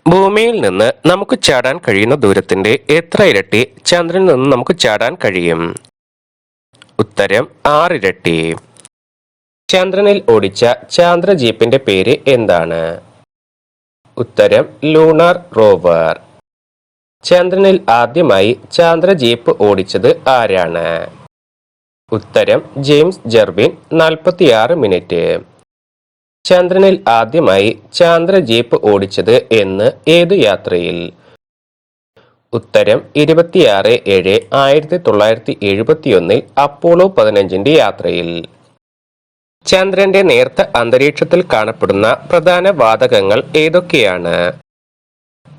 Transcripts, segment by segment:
ഭൂമിയിൽ നിന്ന് നമുക്ക് ചാടാൻ കഴിയുന്ന ദൂരത്തിന്റെ എത്ര ഇരട്ടി ചന്ദ്രനിൽ നിന്ന് നമുക്ക് ചാടാൻ കഴിയും? ഉത്തരം 6 ഇരട്ടി. ചന്ദ്രനിൽ ഓടിച്ച ചാന്ദ്ര ജീപ്പിന്റെ പേര് എന്താണ്? ഉത്തരം ലൂണാർ റോവർ. ചന്ദ്രനിൽ ആദ്യമായി ചാന്ദ്ര ജീപ്പ് ഓടിച്ചത് ആരാണ്? ഉത്തരം ജെയിംസ് ജെർവിൻ. 46 മിനിറ്റ്. ചന്ദ്രനിൽ ആദ്യമായി ചാന്ദ്ര ജീപ്പ് ഓടിച്ചത് എന്ന് ഏതു യാത്രയിൽ? ഉത്തരം 26/7/1971 അപ്പോളോ 15 യാത്രയിൽ. ചന്ദ്രന്റെ നേർത്ത അന്തരീക്ഷത്തിൽ കാണപ്പെടുന്ന പ്രധാന വാതകങ്ങൾ ഏതൊക്കെയാണ്?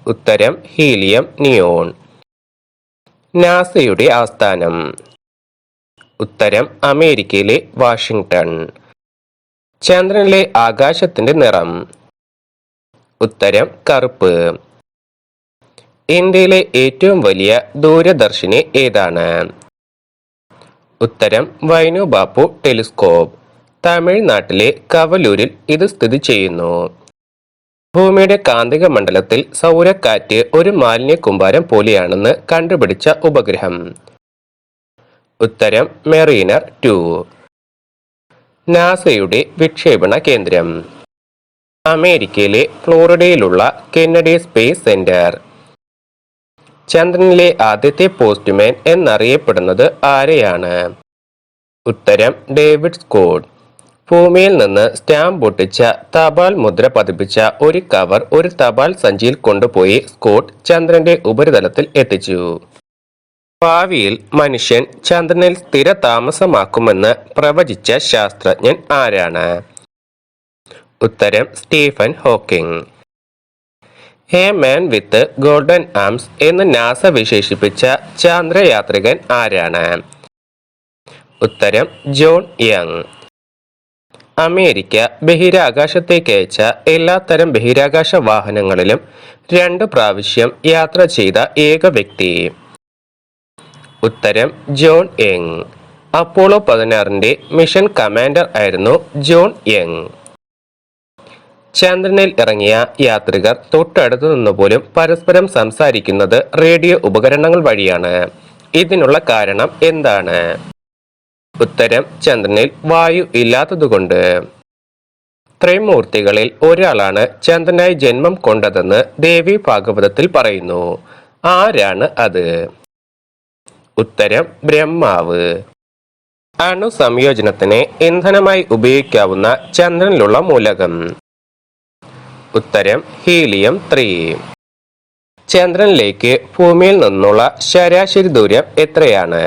ഉത്തരം ഹീലിയം, നിയോൺ. നാസയുടെ ആസ്ഥാനം? ഉത്തരം അമേരിക്കയിലെ വാഷിംഗ്ടൺ. ചന്ദ്രനിലെ ആകാശത്തിന്റെ നിറം? ഉത്തരം കറുപ്പ്. ഇന്ത്യയിലെ ഏറ്റവും വലിയ ദൂരദർശിനി ഏതാണ്? ഉത്തരം വൈനു ബാപ്പു ടെലിസ്കോപ്പ്. തമിഴ്നാട്ടിലെ കവലൂരിൽ ഇത് സ്ഥിതി ചെയ്യുന്നു. ഭൂമിയുടെ കാന്തിക മണ്ഡലത്തിൽ സൗരക്കാറ്റ് ഒരു മാലിന്യ കൂമ്പാരം പോലെയാണെന്ന് കണ്ടുപിടിച്ച ഉപഗ്രഹം? ഉത്തരം മെറീനർ 2. നാസയുടെ വിക്ഷേപണ കേന്ദ്രം? അമേരിക്കയിലെ ഫ്ലോറിഡയിലുള്ള കെന്നഡി സ്പേസ് സെന്റർ. ചന്ദ്രനിലെ ആദ്യത്തെ പോസ്റ്റ്മാൻ എന്നറിയപ്പെടുന്നത് ആരെയാണ്? ഉത്തരം ഡേവിഡ് സ്കോട്ട്. ഭൂമിയിൽ നിന്ന് സ്റ്റാമ്പ് ഒട്ടിച്ച തപാൽ മുദ്ര പതിപ്പിച്ച ഒരു കവർ ഒരു തപാൽ സഞ്ചിയിൽ കൊണ്ടുപോയി സ്കോട്ട് ചന്ദ്രന്റെ ഉപരിതലത്തിൽ എത്തിച്ചു. ഭാവിയിൽ മനുഷ്യൻ ചന്ദ്രനിൽ സ്ഥിര താമസമാക്കുമെന്ന് പ്രവചിച്ച ശാസ്ത്രജ്ഞൻ ആരാണ്? ഉത്തരം Stephen Hawking. A man with golden arms എന്ന് നാസ വിശേഷിപ്പിച്ച ചാന്ദ്രയാത്രികൻ ആരാണ്? ഉത്തരം ജോൺ യങ്. അമേരിക്ക ബഹിരാകാശത്തേക്ക് അയച്ച എല്ലാത്തരം ബഹിരാകാശ വാഹനങ്ങളിലും 2 പ്രാവശ്യം യാത്ര ചെയ്ത ഏക വ്യക്തി? ഉത്തരം John young. Apollo 16 mission commander ആയിരുന്നു ജോൺ യങ്. ചന്ദ്രനിൽ ഇറങ്ങിയ യാത്രികർ തൊട്ടടുത്തു നിന്നുപോലും പരസ്പരം സംസാരിക്കുന്നത് റേഡിയോ ഉപകരണങ്ങൾ വഴിയാണ്. ഇതിനുള്ള കാരണം എന്താണ്? ഉത്തരം ചന്ദ്രനിൽ വായു ഇല്ലാത്തതുകൊണ്ട്. ത്രിമൂർത്തികളിൽ ഒരാളാണ് ചന്ദ്രനായി ജന്മം കൊണ്ടതെന്ന് ദേവി ഭാഗവതത്തിൽ പറയുന്നു. ആരാണ് അത്? ഉത്തരം ബ്രഹ്മാവ്. അണു സംയോജനത്തിന് ഇന്ധനമായി ഉപയോഗിക്കാവുന്ന ചന്ദ്രനിലുള്ള മൂലകം? ഉത്തരം ഹീലിയം 3. ചന്ദ്രനിലേക്ക് ഭൂമിയിൽ നിന്നുള്ള ശരാശരി ദൂരം എത്രയാണ്?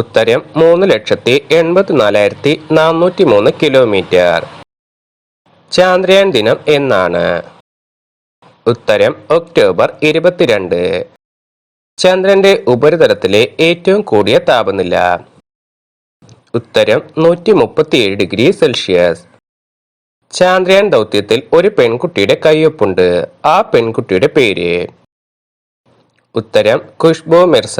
ഉത്തരം 3,84,403 കിലോമീറ്റർ. ചാന്ദ്രയാൻ ദിനം എന്നാണ്? ഉത്തരം ഒക്ടോബർ 22. ചന്ദ്രന്റെ ഉപരിതലത്തിലെ ഏറ്റവും കൂടിയ താപനില? ഉത്തരം 137 ഡിഗ്രി സെൽഷ്യസ്. ചാന്ദ്രയാൻ ദൗത്യത്തിൽ ഒരു പെൺകുട്ടിയുടെ കയ്യൊപ്പുണ്ട്. ആ പെൺകുട്ടിയുടെ പേര്? ഉത്തരം Khushbu Mirza.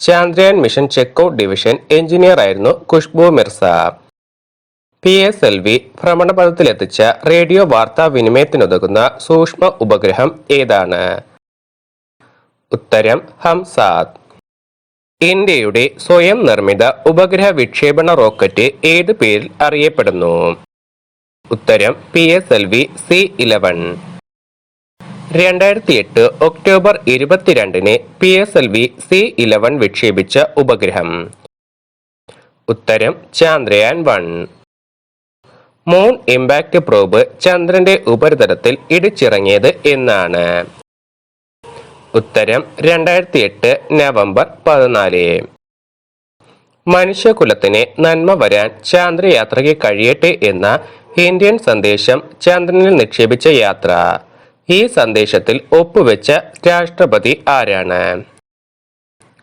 Chandrayaan mission checkout division engineer ആയിരുന്നു ഖുഷ്ബു മിർസ. PSLV ഭ്രമണപഥത്തിലെത്തിച്ച റേഡിയോ വാർത്താവിനിമയത്തിനുതകുന്ന സൂക്ഷ്മ ഉപഗ്രഹം ഏതാണ്? ഉത്തരം ഹംസാദ്. ഇന്ത്യയുടെ സ്വയം നിർമ്മിത ഉപഗ്രഹ വിക്ഷേപണ റോക്കറ്റ് ഏത് പേരിൽ അറിയപ്പെടുന്നു? ഉത്തരം PSLV C-11. 2008 October 22 PSLV C-11 വിക്ഷേപിച്ച ഉപഗ്രഹം? ഉത്തരം ചാന്ദ്രയാൻ 1. മൂൺ ഇമ്പാക്ട് പ്രോബ് ചന്ദ്രന്റെ ഉപരിതലത്തിൽ ഇടിച്ചിറങ്ങിയത് എന്നാണ്? ഉത്തരം 2008 നവംബർ 14. മനുഷ്യകുലത്തിന് നന്മ വരാൻ ചാന്ദ്രയാത്രയ്ക്ക് കഴിയട്ടെ എന്ന ഇന്ത്യൻ സന്ദേശം ചന്ദ്രനിൽ നിക്ഷേപിച്ച യാത്ര? ഈ സന്ദേശത്തിൽ ഒപ്പുവെച്ച രാഷ്ട്രപതി ആരാണ്?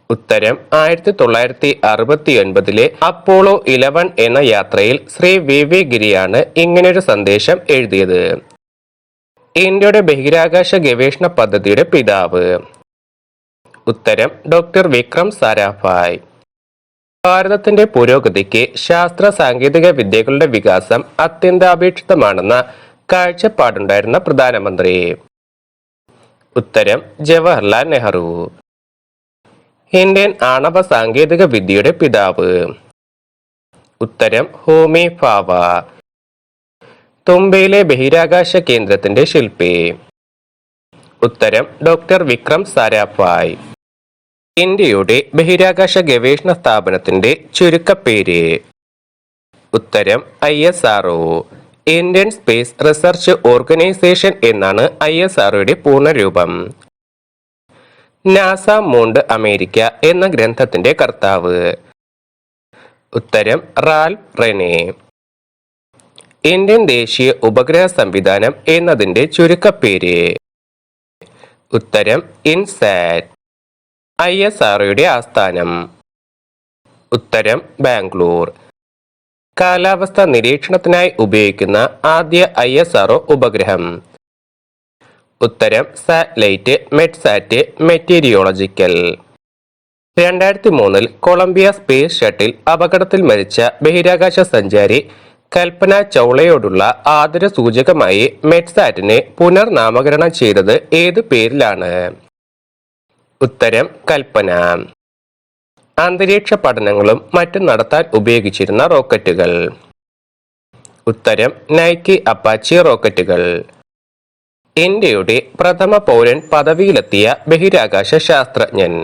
ഉത്തരം 1969 അപ്പോളോ 11 എന്ന യാത്രയിൽ ശ്രീ VV ഗിരിയാണ് ഇങ്ങനൊരു സന്ദേശം എഴുതിയത്. ഇന്ത്യയുടെ ബഹിരാകാശ ഗവേഷണ പദ്ധതിയുടെ പിതാവ്? ഉത്തരം ഡോക്ടർ വിക്രം സാരാഭായ്. ഭാരതത്തിന്റെ പുരോഗതിക്ക് ശാസ്ത്ര സാങ്കേതിക വിദ്യകളുടെ വികാസം അത്യന്താപേക്ഷിതമാണെന്ന കാഴ്ചപ്പാടുണ്ടായിരുന്ന പ്രധാനമന്ത്രി? ഉത്തരം ജവഹർലാൽ നെഹ്റു. ഇന്ത്യൻ ആണവ സാങ്കേതിക വിദ്യയുടെ പിതാവ്. ഉത്തരം ഹോമി ഭാഭ. തുമ്പയിലെ ബഹിരാകാശ കേന്ദ്രത്തിന്റെ ശില്പി. ഉത്തരം ഡോക്ടർ വിക്രം സാരാഭായ്. ഇന്ത്യയുടെ ബഹിരാകാശ ഗവേഷണ സ്ഥാപനത്തിന്റെ ചുരുക്കപ്പേര്. ഉത്തരം ISRO. Indian space research organisation എന്നാണ് ISROയുടെ പൂർണ്ണരൂപം. നാസ മൂണ്ട് അമേരിക്ക എന്ന ഗ്രന്ഥത്തിന്റെ കർത്താവ്. ഉത്തരം റാൽഫ് റെനെ. ഇന്ത്യൻ ദേശീയ ഉപഗ്രഹ സംവിധാനം എന്നതിന്റെ ചുരുക്കപ്പേര്. ഉത്തരം ഇൻസാറ്റ്. ISROയുടെ ആസ്ഥാനം. ഉത്തരം ബാംഗ്ലൂർ. കാലാവസ്ഥ നിരീക്ഷണത്തിനായി ഉപയോഗിക്കുന്ന ആദ്യ ISRO ഉപഗ്രഹം. ഉത്തരം satellite Metsat meteorological. 2003 Columbia space shuttle അപകടത്തിൽ മരിച്ച ബഹിരാകാശ സഞ്ചാരി കൽപ്പന ചൗളയോടുള്ള ആദര സൂചകമായി മെഡ്സാറ്റിനെ പുനർനാമകരണം ചെയ്തത് ഏത് പേരിലാണ്? ഉത്തരം കൽപ്പന. അന്തരീക്ഷ പഠനങ്ങളും മറ്റും നടത്താൻ ഉപയോഗിച്ചിരുന്ന റോക്കറ്റുകൾ. ഉത്തരം നൈക്കി അപ്പാച്ചി റോക്കറ്റുകൾ. ഇന്ത്യയുടെ പ്രഥമ പൗരൻ പദവിയിലെത്തിയ ബഹിരാകാശ ശാസ്ത്രജ്ഞൻ.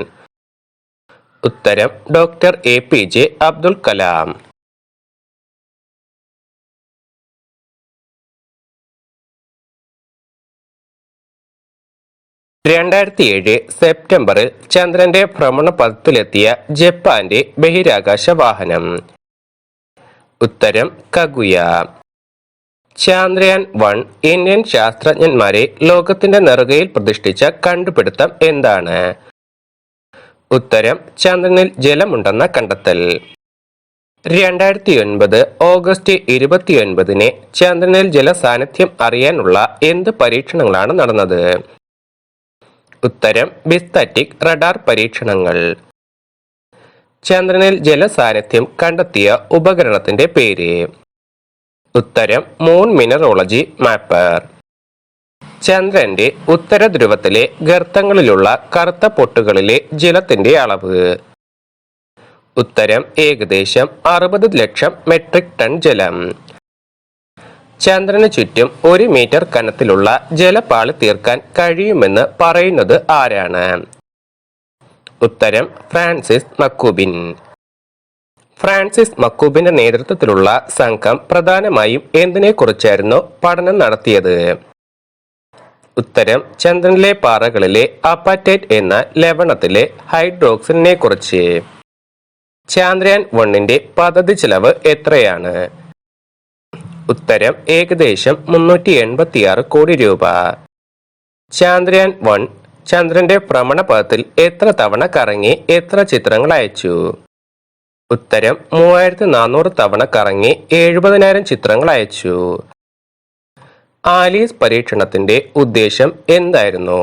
ഉത്തരം ഡോക്ടർ APJ അബ്ദുൽ കലാം. സെപ്റ്റംബറിൽ ചന്ദ്രന്റെ ഭ്രമണപഥത്തിലെത്തിയ ജപ്പാന്റെ ബഹിരാകാശ വാഹനം. ഉത്തരം കഗുയ. ചാന്ദ്രയാൻ 1 ഇന്ത്യൻ ശാസ്ത്രജ്ഞന്മാരെ ലോകത്തിന്റെ നെറുകയിൽ പ്രതിഷ്ഠിച്ച കണ്ടുപിടുത്തം എന്താണ്? ഉത്തരം ചന്ദ്രനിൽ ജലമുണ്ടെന്ന കണ്ടെത്തൽ. 2009 ഓഗസ്റ്റ് 29 ചന്ദ്രനിൽ ജലസാന്നിധ്യം അറിയാനുള്ള എന്ത് പരീക്ഷണങ്ങളാണ് നടന്നത്? ഉത്തരം ബിസ്താറ്റിക് റഡാർ പരീക്ഷണങ്ങൾ. ചന്ദ്രനിൽ ജലസാന്നിധ്യം കണ്ടെത്തിയ ഉപകരണത്തിന്റെ പേര്. ഉത്തരം മൂൺ മിനറോളജി മാപ്പർ. ചന്ദ്രന്റെ ഉത്തര ധ്രുവത്തിലെ ഗർത്തങ്ങളിലുള്ള കറുത്ത പൊട്ടുകളിലെ ജലത്തിന്റെ അളവ്. ഉത്തരം ഏകദേശം 60 ലക്ഷം മെട്രിക് ടൺ ജലം. ചന്ദ്രന് ചുറ്റും 1 മീറ്റർ കനത്തിലുള്ള ജലപാളി തീർക്കാൻ കഴിയുമെന്ന് പറയുന്നത് ആരാണ്? ഉത്തരം ഫ്രാൻസിസ് മക്കൂബിൻ. ഫ്രാൻസിസ് മക്കൂബിന്റെ നേതൃത്വത്തിലുള്ള സംഘം പ്രധാനമായും എന്തിനെക്കുറിച്ചായിരുന്നു പഠനം നടത്തിയത്? ഉത്തരം ചന്ദ്രനിലെ പാറകളിലെ അപ്പാറ്റൈറ്റ് എന്ന ലവണത്തിലെ ഹൈഡ്രോക്സിനെ കുറിച്ച്. ചാന്ദ്രയാൻ 1 പദ്ധതി ചെലവ് എത്രയാണ്? ഉത്തരം ഏകദേശം 386 കോടി രൂപ. ചാന്ദ്രയാൻ 1 ചന്ദ്രന്റെ ഭ്രമണപഥത്തിൽ എത്ര തവണ കറങ്ങി എത്ര ചിത്രങ്ങൾ അയച്ചു? ഉത്തരം 3400 തവണ കറങ്ങി 70,000 ചിത്രങ്ങൾ അയച്ചു. ആലീസ് പരീക്ഷണത്തിന്റെ ഉദ്ദേശം എന്തായിരുന്നു?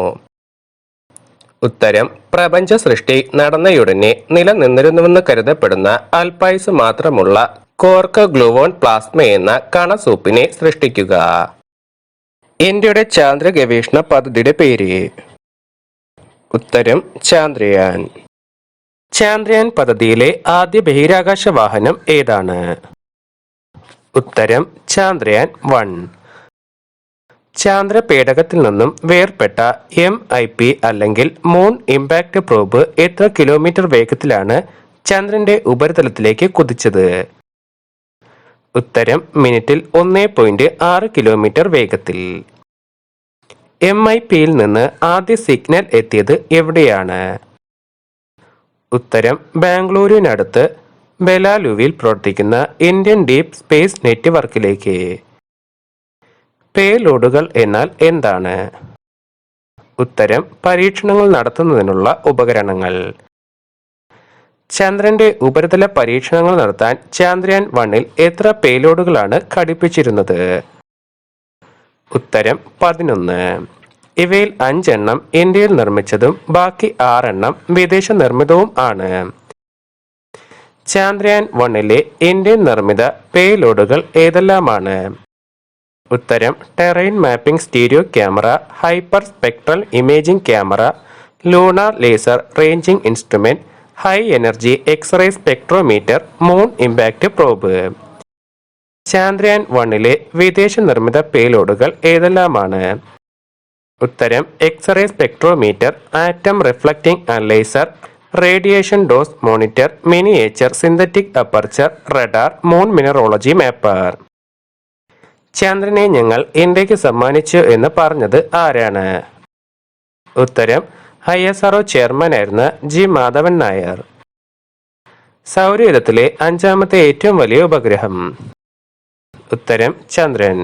ഉത്തരം പ്രപഞ്ച സൃഷ്ടി നടന്നയുടനെ നിലനിന്നിരുന്നുവെന്ന് കരുതപ്പെടുന്ന അല്പായുസ് മാത്രമുള്ള കോർക്ക് ഗ്ലൂവോൺ പ്ലാസ്മ എന്ന കണസൂപ്പിനെ സൃഷ്ടിക്കുക. ഇന്ത്യയുടെ ചാന്ദ്ര ഗവേഷണ പദ്ധതിയുടെ പേര്. ഉത്തരം ചാന്ദ്രയാൻ. ചാന്ദ്രയാൻ പദ്ധതിയിലെ ആദ്യ ബഹിരാകാശ വാഹനം ഏതാണ്? ഉത്തരം ചാന്ദ്രയാൻ 1. ചാന്ദ്രപേടകത്തിൽ നിന്നും വേർപെട്ട MIP അല്ലെങ്കിൽ മൂൺ ഇമ്പാക്ട് പ്രോബ് എത്ര കിലോമീറ്റർ വേഗത്തിലാണ് ചന്ദ്രന്റെ ഉപരിതലത്തിലേക്ക് കുതിച്ചത്? ഉത്തരം മിനിറ്റിൽ 1.6 കിലോമീറ്റർ വേഗത്തിൽ. MIPയിൽ നിന്ന് ആദ്യ സിഗ്നൽ എത്തിയത് എവിടെയാണ്? ഉത്തരം ബാംഗ്ലൂരിനടുത്ത് ബെലാലുവിൽ പ്രവർത്തിക്കുന്ന ഇന്ത്യൻ ഡീപ് സ്പേസ് നെറ്റ്വർക്കിലേക്ക്. പേലോഡുകൾ എന്നാൽ എന്താണ്? ഉത്തരം പരീക്ഷണങ്ങൾ നടത്തുന്നതിനുള്ള ഉപകരണങ്ങൾ. ചന്ദ്രന്റെ ഉപരിതല പരീക്ഷണങ്ങൾ നടത്താൻ ചാന്ദ്രയാൻ 1 എത്ര പേലോഡുകളാണ് ഘടിപ്പിച്ചിരുന്നത്? ഉത്തരം 11. ഇവയിൽ 5 എണ്ണം ഇന്ത്യയിൽ നിർമ്മിച്ചതും ബാക്കി 6 എണ്ണം വിദേശ നിർമ്മിതവും ആണ്. ചാന്ദ്രയാൻ 1 ഇന്ത്യൻ നിർമ്മിത പേലോഡുകൾ ഏതെല്ലാമാണ്? ഉത്തരം terrain mapping stereo camera, hyper spectral imaging camera, lunar laser ranging instrument, high energy X-ray spectrometer, moon impact probe. Chandrayaan 1 വിദേശ നിർമ്മിത പേലോഡുകൾ ഏതെല്ലാമാണ്? ഉത്തരം X-ray spectrometer, atom reflecting analyser, radiation dose monitor, miniature synthetic aperture, radar, moon mineralogy mapper. ചന്ദ്രനെ ഞങ്ങൾ ഇന്ത്യക്ക് സമ്മാനിച്ചു എന്ന് പറഞ്ഞത് ആരാണ്? ഉത്തരം ISRO ചെയർമാനായിരുന്ന G മാധവൻ നായർ. സൗരയൂഥത്തിലെ 5ാമത്തെ ഏറ്റവും വലിയ ഉപഗ്രഹം? ഉത്തരം ചന്ദ്രൻ.